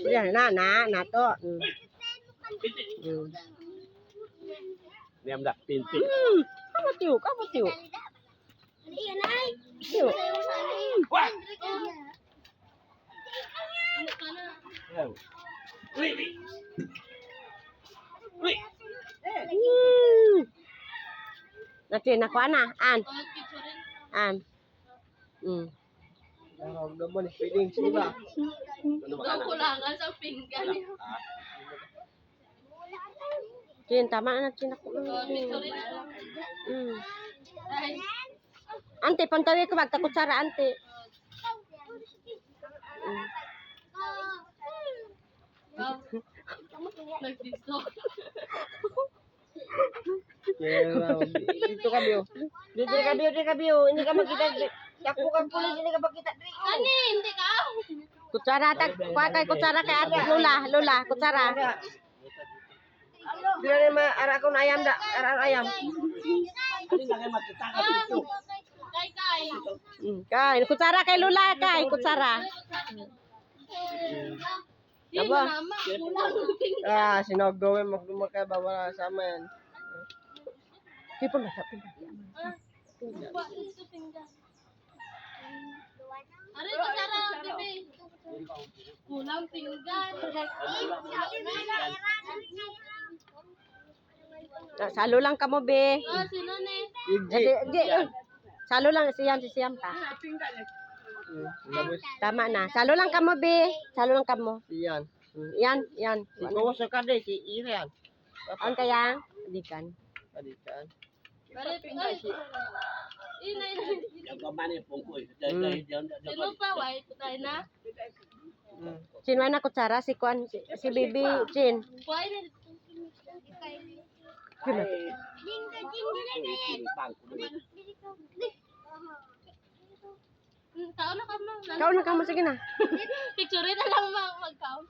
Yan na to. Niam dak pinting. Kamu tiu. Tiu. Wah. Wih. Wih. Nanti nak ana an. Ang naman feeling sila. Kulangan sa pinggan. Cin, tama na cin ako. Ante, pantawi ko magkakutsara ante. Nag-TikTok. Dito ka biyo. Dito ka biyo. Hindi ka makita. Ako kang pulis, hindi ka makita. Ani, hindi ka. Kutsara, kay kutsara kay ate Lola, kutsara. Bila ni ma ara akong ayam da, ara ayam. Hindi na kayo makita ka dito. Kay. Kay, kutsara kay Lola, kay kutsara. Yun Aba. mama, kulang. Sinogawin magdumakay ba wala sama yan. Tipon na sa pinggan. Ano yung kutsara, bebe? Kulang pinggan. Salo lang ka mo, be. Sino ni? Salo lang si Siyam ka. Tama na. Salo lang ka mo, be. Salo lang ka mo. Iyan. Yan. Ikaw sa kada si Iran. Ang kaya? Dikan. Adikan. Bari pinggan. Inay. Yang kamane pungkoy. Sino pa, white? Tayo na? Chin, na kutsara si Kwan, si Bibi, Chin. White. Kaon na ka mo. Kau na ka mo, sige na. Picture na lang mag-count.